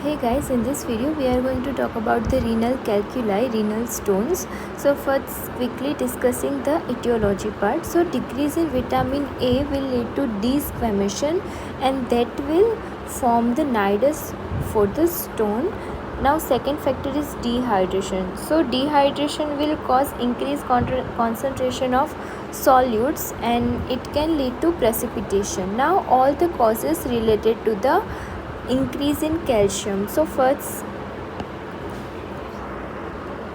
Hey guys, in this video we are going to talk about the renal calculi, renal stones. So first quickly discussing the etiology part. So decrease in vitamin A will lead to desquamation and that will form the nidus for the stone. Now second factor is dehydration. So dehydration will cause increased concentration of solutes and it can lead to precipitation. Now all the causes related to the increase in calcium. So first,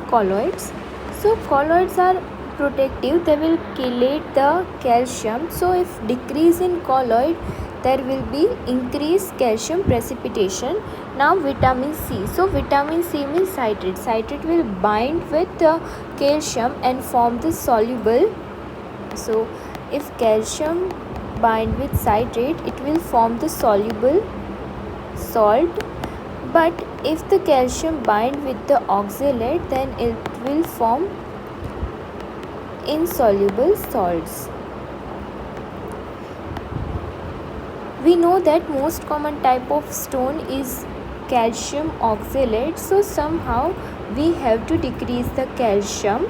colloids. So colloids are protective, they will chelate the calcium. So if decrease in colloid, there will be increased calcium precipitation. Now vitamin C. So vitamin C means citrate. Citrate will bind with the calcium and form the soluble. So if calcium bind with citrate, it will form the soluble salt, but if the calcium bind with the oxalate, then it will form insoluble salts. We know that most common type of stone is calcium oxalate, so somehow we have to decrease the calcium.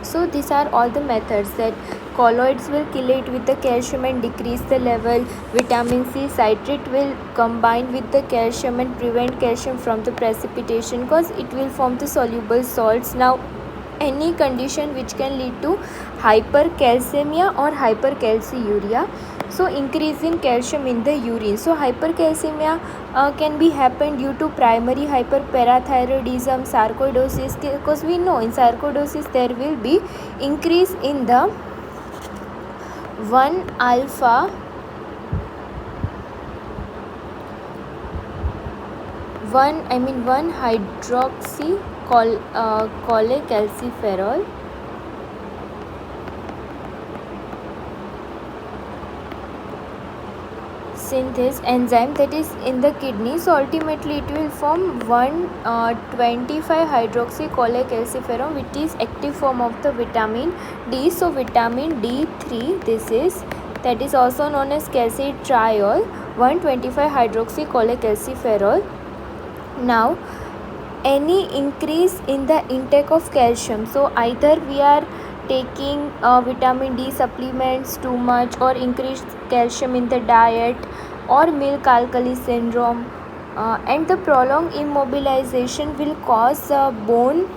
So these are all the methods that colloids will chelate with the calcium and decrease the level. Vitamin C citrate will combine with the calcium and prevent calcium from the precipitation because it will form the soluble salts. Now any condition which can lead to hypercalcemia or hypercalciuria. So increase in calcium in the urine. So hypercalcemia can be happen due to primary hyperparathyroidism, sarcoidosis, because we know in sarcoidosis there will be increase in the 1 hydroxy cholecalciferol synthase enzyme that is in the kidney. So ultimately it will form 125 hydroxy cholecalciferol, which is active form of the vitamin D. So vitamin D3, that is also known as calcitriol, 125 hydroxy cholecalciferol. Now any increase in the intake of calcium, so either we are taking vitamin D supplements too much or increased calcium in the diet or milk alkali syndrome, and the prolonged immobilization will cause bone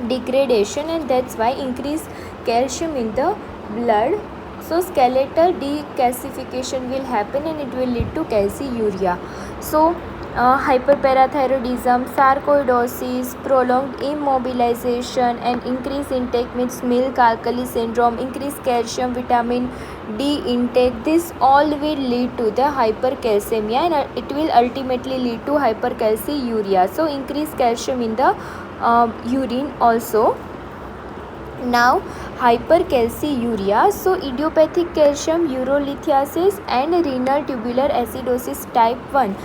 degradation, and that's why increased calcium in the blood. So skeletal decalcification will happen and it will lead to calciuria. So hyperparathyroidism, sarcoidosis, prolonged immobilization and increased intake means milk alkali syndrome, increased calcium, vitamin D intake, this all will lead to the hypercalcemia and it will ultimately lead to hypercalciuria. So increased calcium in the urine also. Now hypercalciuria, so idiopathic calcium urolithiasis and renal tubular acidosis type 1.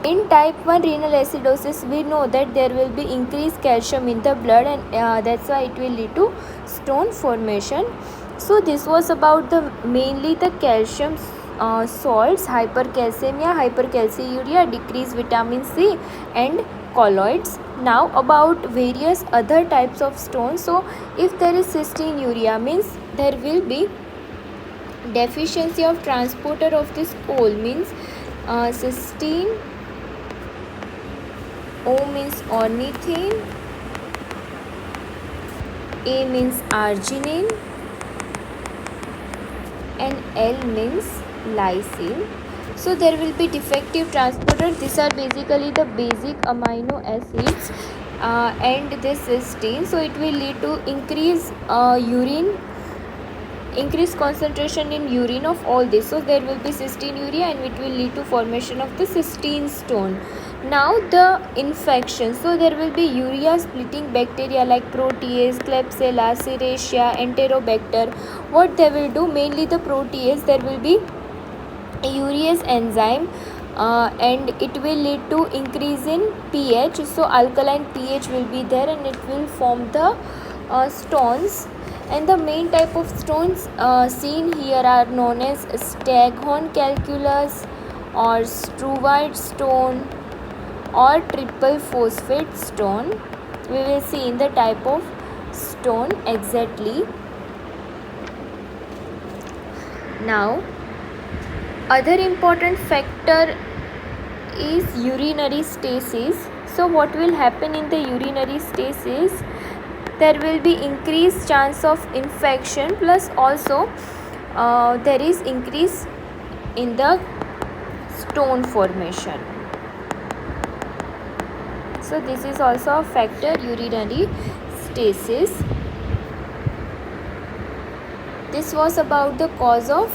In type 1 renal acidosis, we know that there will be increased calcium in the blood and that's why it will lead to stone formation. So this was about the mainly the calcium salts, hypercalcemia, hypercalciuria, decreased vitamin C and colloids. Now about various other types of stones. So if there is cystinuria, means there will be deficiency of transporter of this coal, means cystine, O means ornithine, A means arginine and L means lysine. So there will be defective transporter. These are basically the basic amino acids and this cystine. So it will lead to increased concentration in urine of all this. So there will be cystinuria and it will lead to formation of the cystine stone. Now the infection. So there will be urea splitting bacteria like protease, Klebsiella, Serratia, Enterobacter. What they will do, mainly the protease, there will be urease enzyme and it will lead to increase in pH. So alkaline pH will be there and it will form the stones. And the main type of stones seen here are known as staghorn calculus or struvite stone, or triple phosphate stone. We will see in the type of stone exactly. Now, other important factor is urinary stasis. So what will happen in the urinary stasis? There will be increased chance of infection, plus also there is increase in the stone formation. So this is also a factor, urinary stasis. This was about the cause of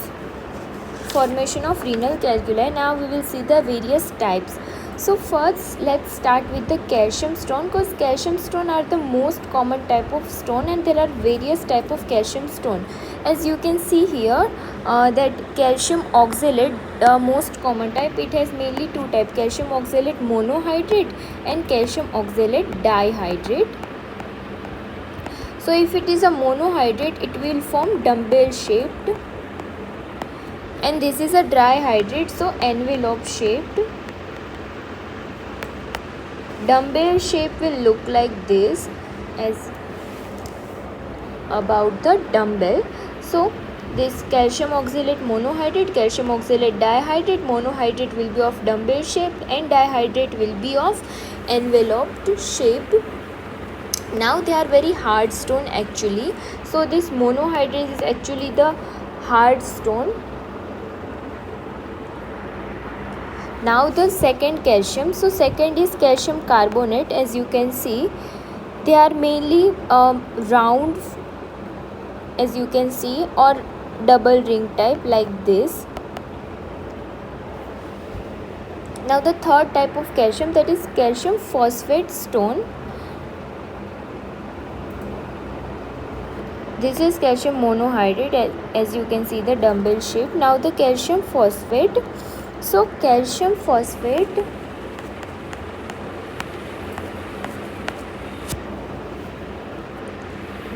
formation of renal calculi. Now we will see the various types. So first let's start with the calcium stone, because calcium stone are the most common type of stone, and there are various type of calcium stone. As you can see here, that calcium oxalate, the most common type, it has mainly two type, calcium oxalate monohydrate and calcium oxalate dihydrate. So if it is a monohydrate, it will form dumbbell shaped, and this is a dihydrate, so envelope shaped. Dumbbell shape will look like this, as about the dumbbell. So this calcium oxalate monohydrate, calcium oxalate dihydrate, monohydrate will be of dumbbell shaped and dihydrate will be of enveloped shaped. Now they are very hard stone actually. So this monohydrate is actually the hard stone. Now the second calcium. So second is calcium carbonate. As you can see, they are mainly round, as you can see, or double ring type like this. Now the third type of calcium, that is calcium phosphate stone. This is calcium monohydrate, as you can see the dumbbell shape. Now the calcium phosphate. So calcium phosphate,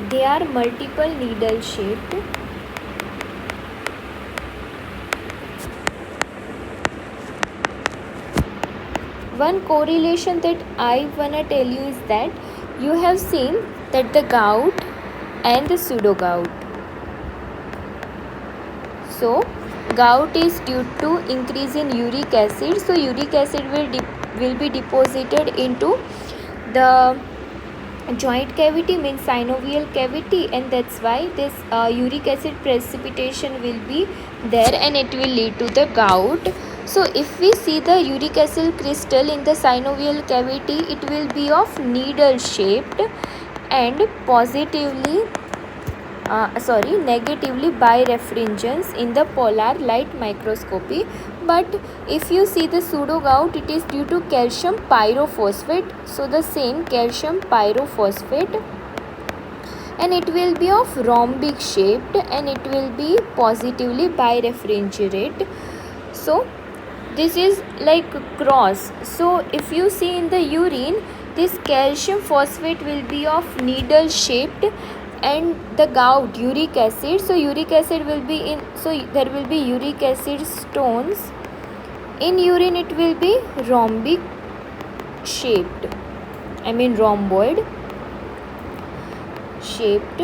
they are multiple needle shaped. One correlation that I wanna tell you is that you have seen that the gout and the pseudo gout. So gout is due to increase in uric acid. So uric acid will be deposited into the joint cavity, means synovial cavity, and that's why this uric acid precipitation will be there and it will lead to the gout. So if we see the uric acid crystal in the synovial cavity, it will be of needle shaped and negatively birefringence in the polar light microscopy. But if you see the pseudo gout, it is due to calcium pyrophosphate. So the same calcium pyrophosphate, and it will be of rhombic shaped and it will be positively birefringent. So this is like cross. So if you see in the urine, this calcium phosphate will be of needle shaped, and the gout, uric acid, so uric acid will be in, so there will be uric acid stones in urine, it will be rhombic shaped, rhomboid shaped.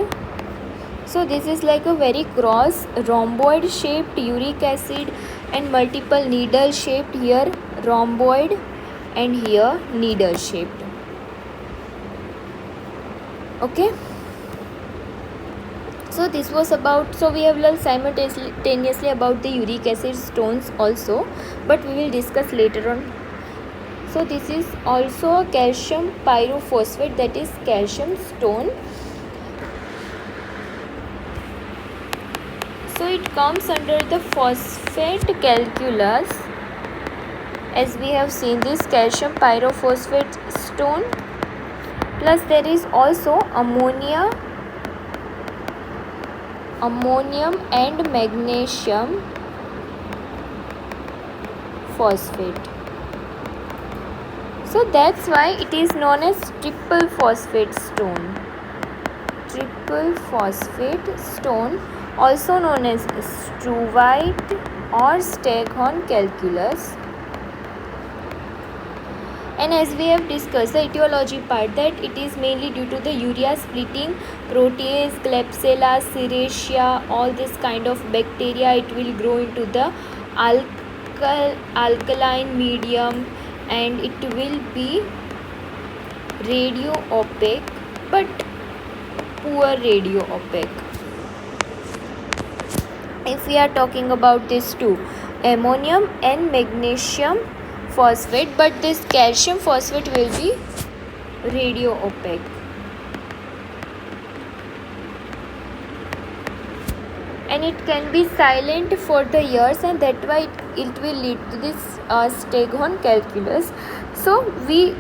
So this is like a very cross, rhomboid shaped uric acid and multiple needle shaped, here rhomboid and here needle shaped. Okay. So this was about, so we have learned simultaneously about the uric acid stones also, but we will discuss later on. So this is also calcium pyrophosphate, that is calcium stone. So it comes under the phosphate calculus, as we have seen this calcium pyrophosphate stone, plus there is also ammonium and magnesium phosphate. So that's why it is known as triple phosphate stone. Triple phosphate stone, also known as struvite or staghorn calculus. And as we have discussed the etiology part, that it is mainly due to the urea splitting protease, Klebsiella, serratia, all this kind of bacteria. It will grow into the alkaline medium, and it will be radio opaque, but poor radio opaque. If we are talking about these two, ammonium and magnesium phosphate, but this calcium phosphate will be radio opaque. And it can be silent for the years, and that why it will lead to this Staghorn calculus. So we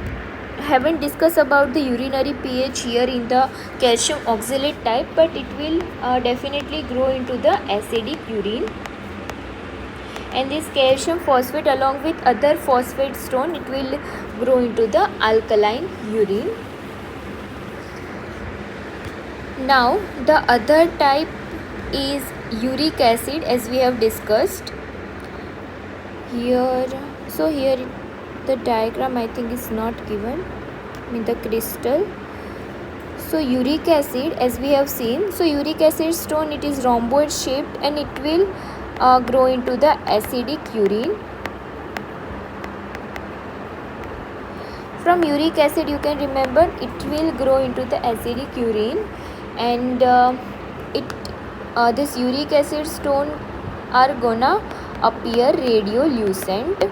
haven't discussed about the urinary pH here in the calcium oxalate type, but it will definitely grow into the acidic urine. And this calcium phosphate along with other phosphate stone, it will grow into the alkaline urine. Now the other type is uric acid, as we have discussed here. So here the diagram I think is not given, the crystal. So uric acid, as we have seen, so uric acid stone, it is rhomboid shaped, and it will grow into the acidic urine. From uric acid you can remember it will grow into the acidic urine, and this uric acid stone are gonna appear radiolucent.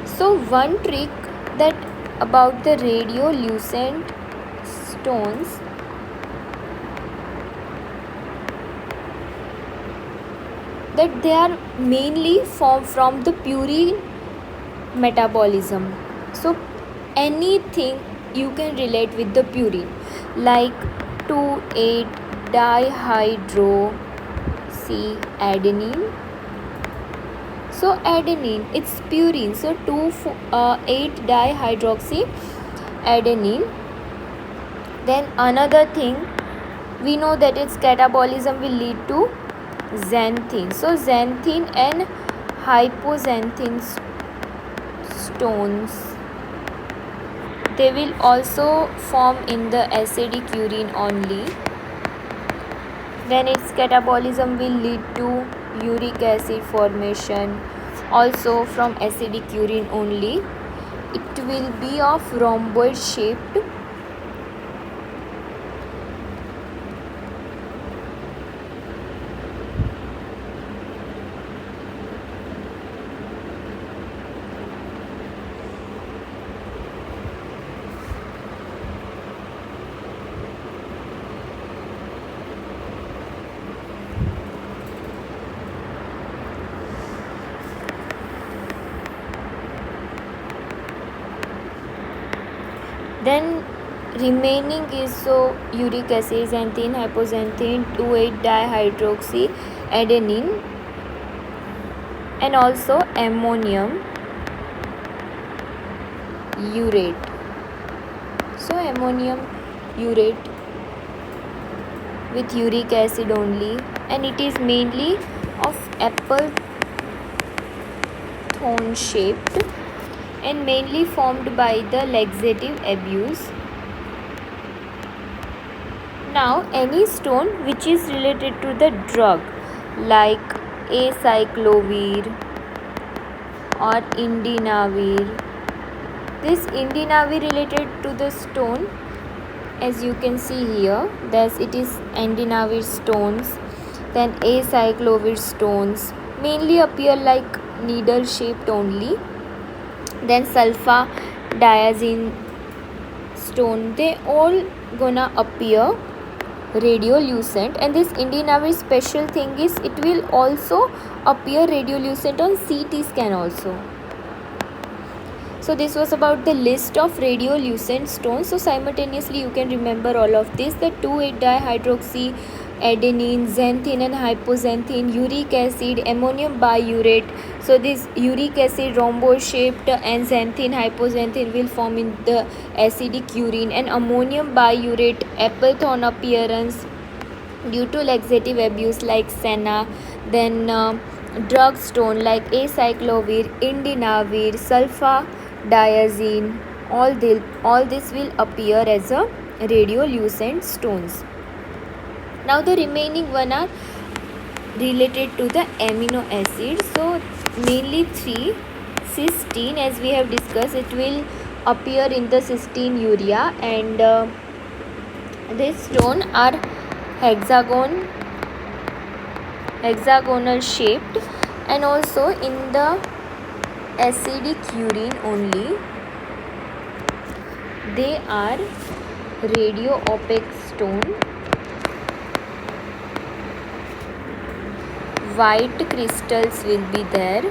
So one trick that about the radiolucent stones, that they are mainly formed from the purine metabolism. So anything you can relate with the purine, like 2,8-dihydroxyadenine. So adenine, it's purine, so 2,8-dihydroxyadenine. Then another thing, we know that its catabolism will lead to xanthine. So xanthine and hypoxanthine stones, they will also form in the acidic urine only. Then its catabolism will lead to uric acid formation, also from acidic urine only. It will be of rhomboid shaped. Then remaining is so uric acid, xanthine, hypoxanthine, 2,8-dihydroxyadenine, and also ammonium urate. So ammonium urate with uric acid only, and it is mainly of apple thorn shaped and mainly formed by the laxative abuse. Now any stone which is related to the drug, like acyclovir or indinavir, this indinavir related to the stone, as you can see here, thus it is indinavir stones. Then acyclovir stones mainly appear like needle shaped only. Then sulfadiazine stone, they all gonna appear radiolucent. And this indinavir special thing is it will also appear radiolucent on CT scan also. So this was about the list of radiolucent stones. So simultaneously you can remember all of this, the 2,8-dihydroxyadenine, xanthine and hypoxanthine, uric acid, ammonium biurate. So this uric acid rhomboid shaped and xanthine, hypoxanthine will form in the acidic urine, and ammonium biurate apple thorn appearance due to laxative abuse like senna, then drug stone like acyclovir, indinavir, sulfadiazine. All this will appear as a radiolucent stones. Now the remaining one are related to the amino acids. So mainly three. Cysteine, as we have discussed, it will appear in the cysteine urea, and this stone are hexagonal shaped, and also in the acidic urine only they are radio opaque stone. White crystals will be there.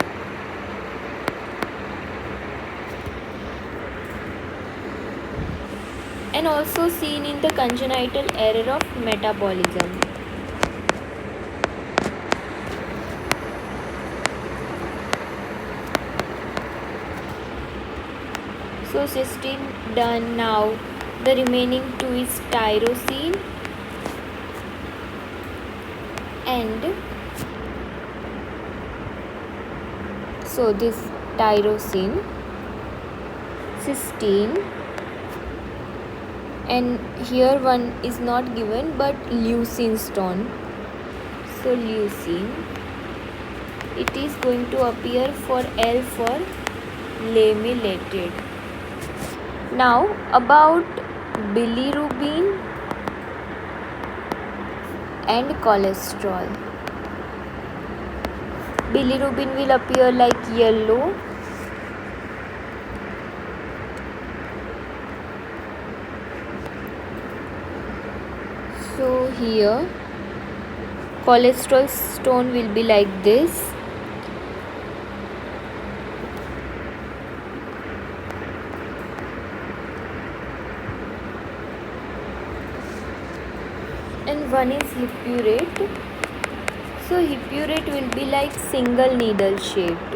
And also seen in the congenital error of metabolism. So cysteine done. Now the remaining two is tyrosine and so this tyrosine, cysteine, and here one is not given but leucine stone. So leucine, it is going to appear for L for lamellated. Now about bilirubin and cholesterol. Bilirubin will appear like yellow. So here cholesterol stone will be like this. And one is hippurate. So hippurate will be like single needle shaped.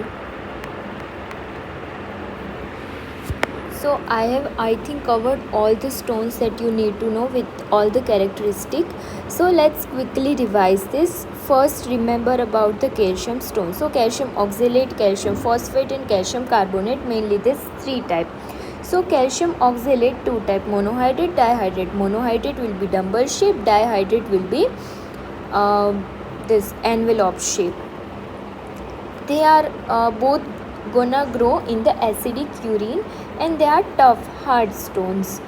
So I think covered all the stones that you need to know with all the characteristics. So let's quickly revise this. First, remember about the calcium stone. So calcium oxalate, calcium phosphate and calcium carbonate, mainly these three types. So calcium oxalate two type, monohydrate, dihydrate. Monohydrate will be dumbbell shape, dihydrate will be this envelope shape. They are both gonna grow in the acidic urine and they are tough hard stones,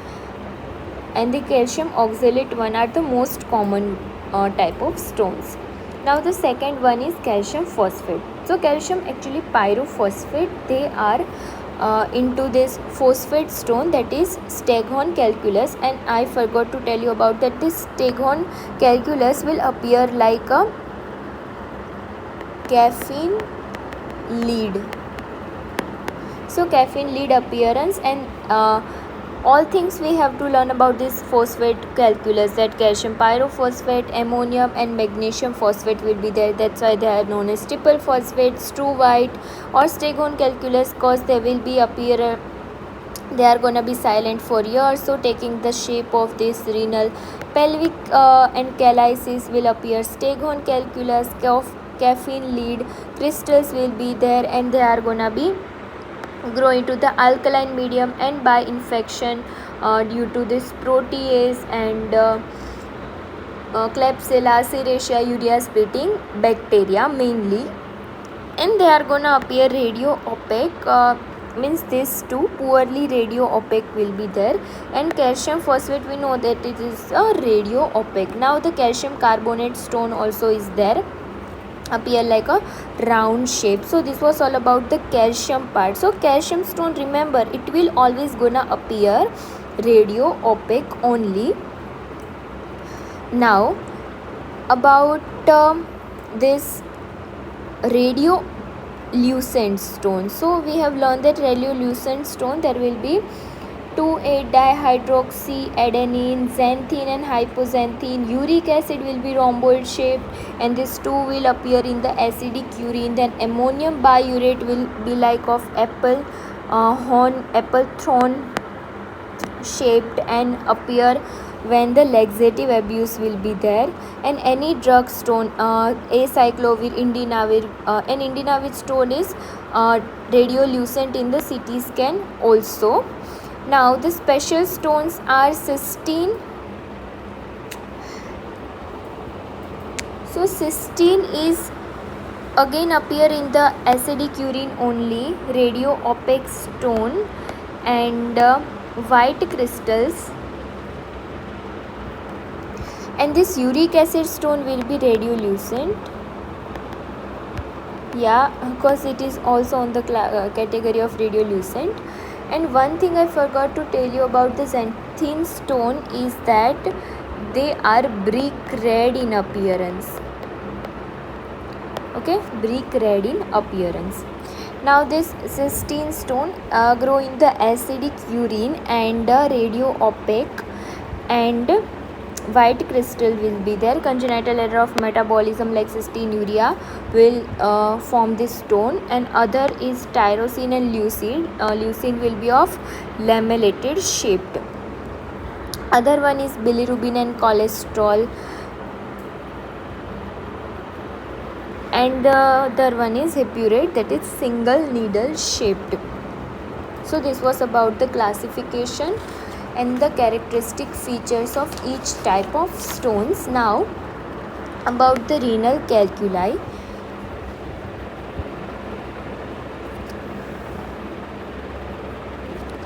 and the calcium oxalate one are the most common type of stones. Now the second one is calcium phosphate. So calcium actually pyrophosphate, they are into this phosphate stone, that is staghorn calculus, and I forgot to tell you about that. This staghorn calculus will appear like a caffeine lead. So caffeine lead appearance, and all things we have to learn about this phosphate calculus, that calcium pyrophosphate, ammonium and magnesium phosphate will be there. That's why they are known as triple phosphates, true white or staghorn calculus, cause they will be appear, they are gonna be silent for years, so taking the shape of this renal pelvic and calyces will appear staghorn calculus, caffeine lead crystals will be there, and they are gonna be grow into the alkaline medium, and by infection due to this protease and Klebsiella serratia urea splitting bacteria mainly, and they are gonna appear radio opaque, means this two poorly radio opaque will be there, and calcium phosphate we know that it is a radio opaque. Now the calcium carbonate stone also is there, appear like a round shape. So this was all about the calcium part. So calcium stone, remember, it will always gonna appear radio opaque only. Now about this radiolucent stone. So we have learned that radiolucent stone, there will be 2,8-dihydroxy adenine, xanthine and hypoxanthine. Uric acid will be rhomboid shaped, and this 2 will appear in the acidic urine. Then ammonium biurate will be like of apple thorn shaped and appear when the laxative abuse will be there, and any drug stone, acyclovir, indinavir, and indinavir stone is radiolucent in the CT scan also. Now the special stones are cysteine. So cysteine is again appear in the acidic urine only, radio opaque stone, and white crystals, and this uric acid stone will be radiolucent. Yeah, because it is also on the category of radiolucent. And one thing I forgot to tell you about the xanthine stone is that they are brick red in appearance. Okay, brick red in appearance. Now this cysteine stone grow in the acidic urine and radio opaque, and white crystal will be there. Congenital error of metabolism like cystinuria will form this stone, and other is tyrosine and leucine. Leucine will be of lamellated shaped. Other one is bilirubin and cholesterol, and the other one is hippurate, that is single needle shaped. So this was about the classification and the characteristic features of each type of stones. Now about the renal calculi.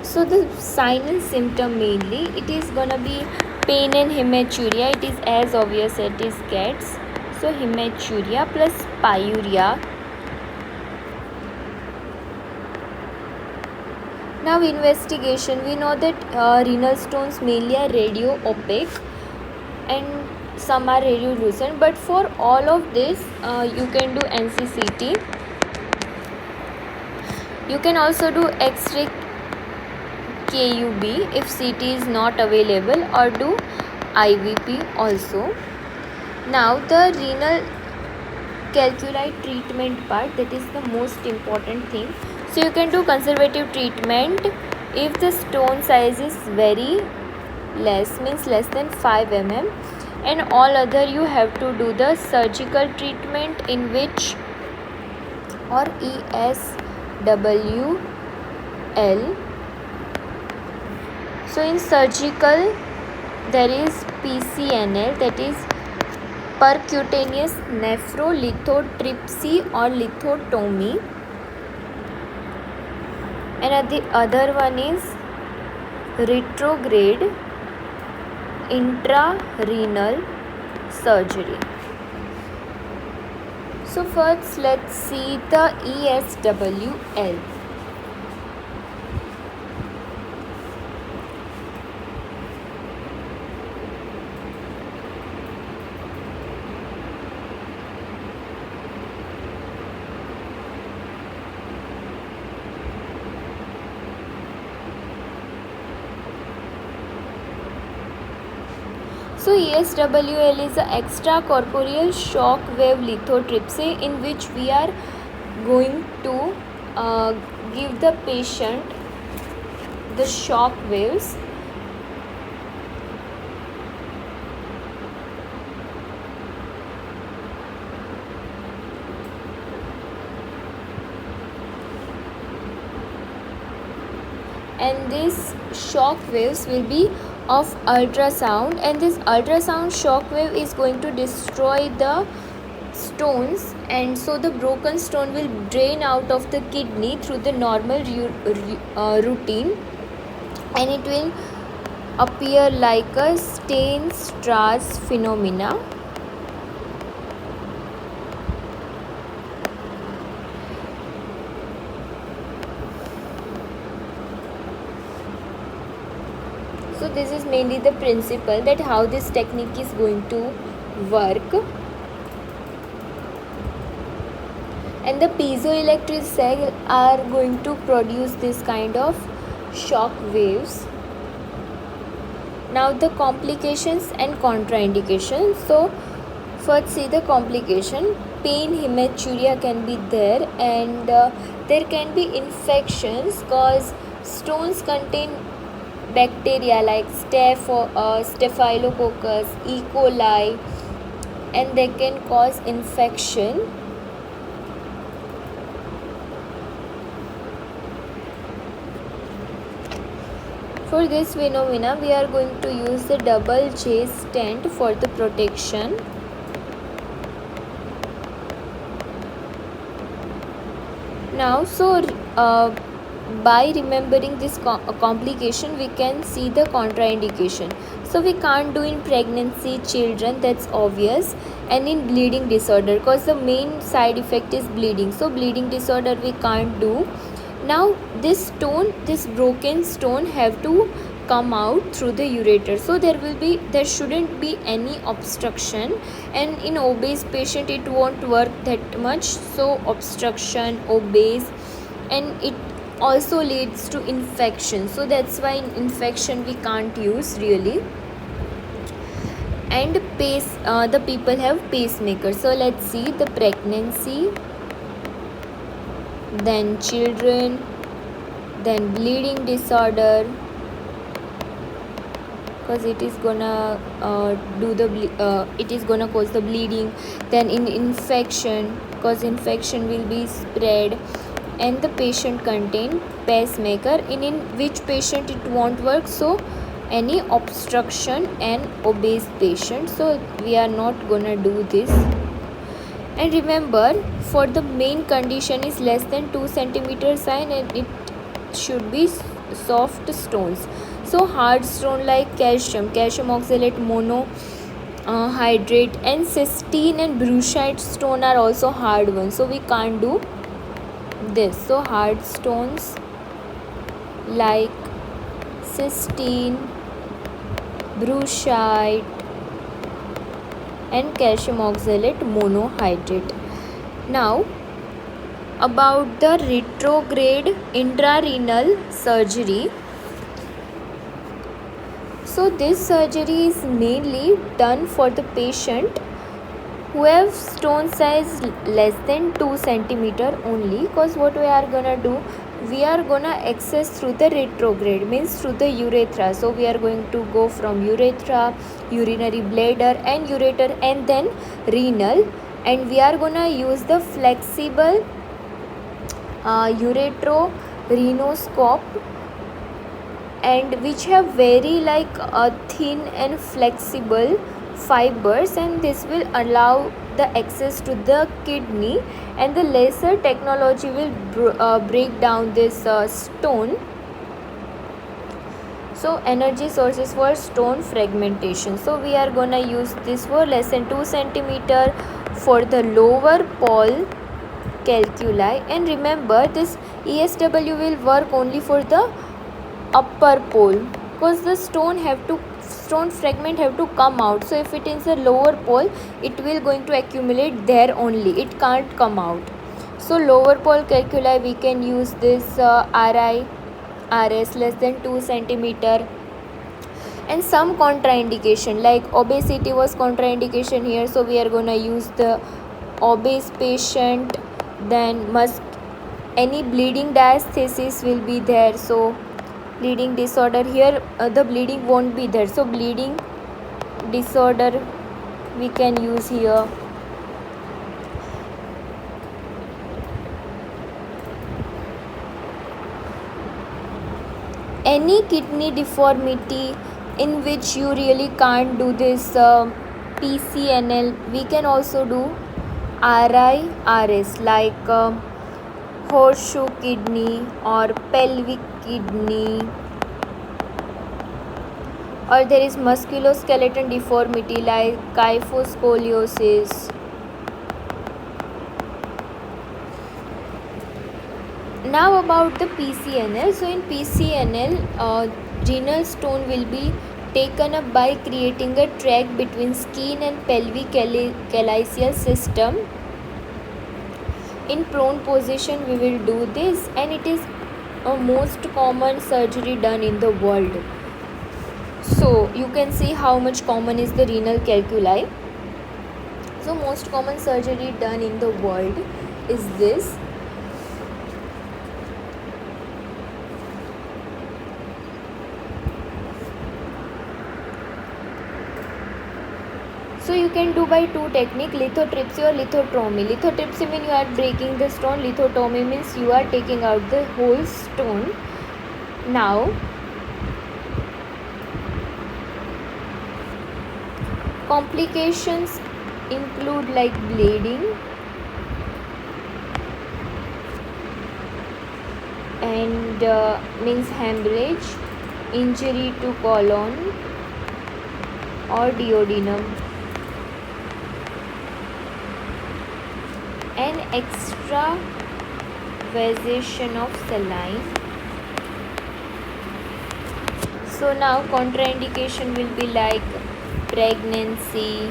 So the sign and symptom mainly, it is gonna be pain and hematuria. It is as obvious as it gets. So hematuria plus pyuria. Now investigation, we know that renal stones mainly are radio opaque and some are radiolucent, but for all of this you can do NCCT. You can also do X-ray KUB if CT is not available, or do IVP also. Now the renal calculi treatment part, that is the most important thing. So you can do conservative treatment if the stone size is very less, means less than 5 mm, and all other you have to do the surgical treatment, in which or ESWL. So in surgical there is PCNL, that is percutaneous nephrolithotripsy or lithotomy, and the other one is retrograde intrarenal surgery. So first let's see the ESWL. So ESWL is an extracorporeal shock wave lithotripsy, in which we are going to give the patient the shock waves. And these shock waves will be of ultrasound, and this ultrasound shock wave is going to destroy the stones, and so the broken stone will drain out of the kidney through the normal routine, and it will appear like a Stern-Strass phenomena. So this is mainly the principle, that how this technique is going to work. And the piezoelectric cells are going to produce this kind of shock waves. Now the complications and contraindications. So first see the complication. Pain, hematuria can be there, and there can be infections, cause stones contain bacteria like staphylococcus, E. coli, and they can cause infection. For this phenomena, we are going to use the double J stent for the protection. Now, by remembering this complication, we can see the contraindication. So we can't do in pregnancy, children, that's obvious, and in bleeding disorder, because the main side effect is bleeding. So bleeding disorder we can't do. Now this broken stone have to come out through the ureter, so there shouldn't be any obstruction, and in obese patient it won't work that much. So obstruction, obese, and it also leads to infection, so that's why in infection we can't use really. And the people have pacemakers. So let's see the pregnancy, then children, then bleeding disorder, because it is gonna it is gonna cause the bleeding. Then in infection, because infection will be spread, and the patient contain pacemaker, in which patient it won't work. So any obstruction and obese patient, so we are not gonna do this. And remember, for the main condition is less than 2 centimeter sign, and it should be soft stones. So hard stone like calcium oxalate monohydrate, and cystine and brucite stone are also hard ones, so we can't do this. So hard stones like cystine, brucite, and calcium oxalate monohydrate. Now about the retrograde intrarenal surgery. So this surgery is mainly done for the patient who have stone size less than 2 centimeter only, because what we are gonna do, we are gonna access through the retrograde, means through the urethra. So we are going to go from urethra, urinary bladder, and ureter, and then renal, and we are gonna use the flexible ureterorenoscope, and which have very thin and flexible fibers, and this will allow the access to the kidney, and the laser technology will break down this stone. So energy sources for stone fragmentation. So we are gonna use this for less than 2 centimeter for the lower pole calculi. And remember, this ESW will work only for the upper pole, because the stone fragment have to come out. So if it is a lower pole, it will going to accumulate there only, it can't come out. So lower pole calculi we can use this RS less than 2 centimeter. And some contraindication like obesity was contraindication here, so we are gonna use the obese patient. Then any bleeding diastasis will be there, so bleeding disorder here, the bleeding won't be there, so bleeding disorder we can use here. Any kidney deformity in which you really can't do this PCNL, we can also do RIRS like horseshoe kidney or pelvic kidney, or there is musculoskeletal deformity like kyphoscoliosis. Now about the PCNL. So in PCNL, renal stone will be taken up by creating a tract between skin and pelvic calyceal system. In prone position we will do this, and it is a most common surgery done in the world. So you can see how much common is the renal calculi. So most common surgery done in the world is this. So you can do by two technique, lithotripsy or lithotomy. Lithotripsy means you are breaking the stone, lithotomy means you are taking out the whole stone. Now complications include like bleeding and means hemorrhage, injury to colon or duodenum, and extravasation of saline. So now contraindication will be like pregnancy,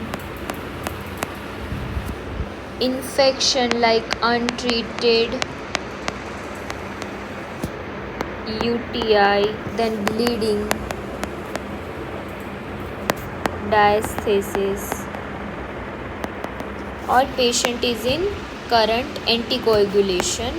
infection like untreated UTI, then bleeding, diastasis, or patient is in current anticoagulation.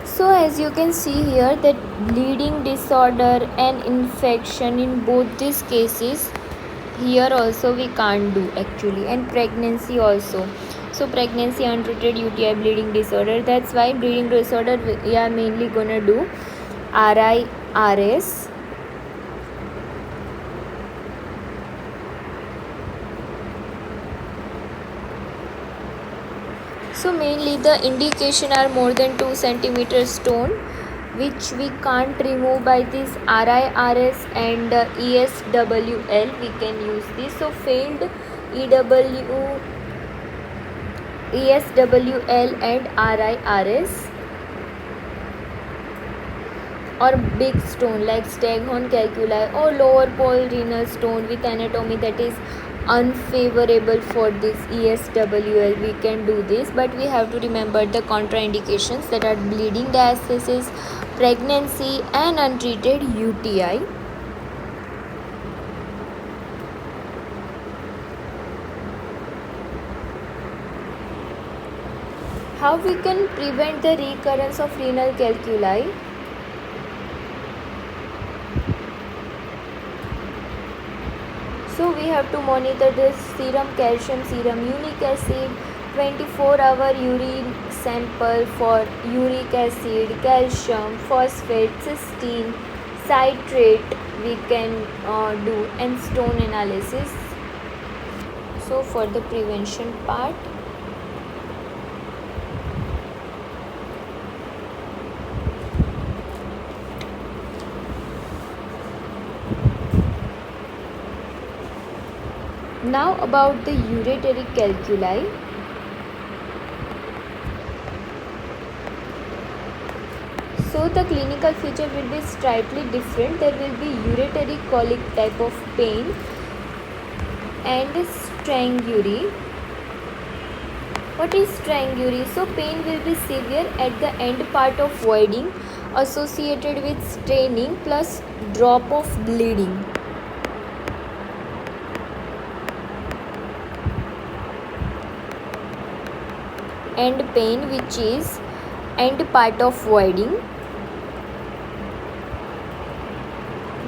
So as you can see here that bleeding disorder and infection in both these cases, here also we can't do actually, and pregnancy also. So pregnancy, untreated UTI, bleeding disorder, that's why bleeding disorder we are mainly gonna do RIRS. So mainly the indication are more than 2 centimeter stone which we can't remove by this RIRS and ESWL. We can use this. So failed ESWL and RIRS, or big stone like staghorn calculi or lower pole renal stone with anatomy that is unfavorable for this ESWL, we can do this, but we have to remember the contraindications that are bleeding, diastasis, pregnancy and untreated UTI. How we can prevent the recurrence of renal calculi? So we have to monitor the serum calcium, serum uric acid, 24-hour urine sample for uric acid, calcium, phosphate, cysteine, citrate we can do, and stone analysis. So for the prevention part, now about the ureteric calculi. So the clinical feature will be slightly different. There will be ureteric colic type of pain and strangury. What is strangury? So pain will be severe at the end part of voiding associated with straining plus drop of bleeding. End pain which is end part of voiding,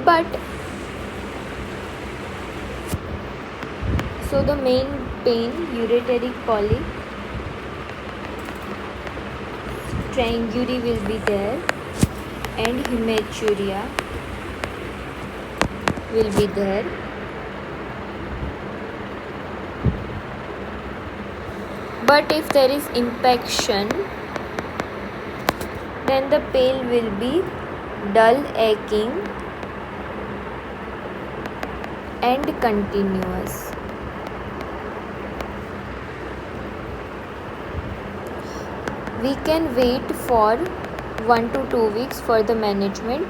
but so the main pain, ureteric colic, strangury will be there and hematuria will be there. But if there is impaction, then the pain will be dull aching and continuous. We can wait for 1 to 2 weeks for the management.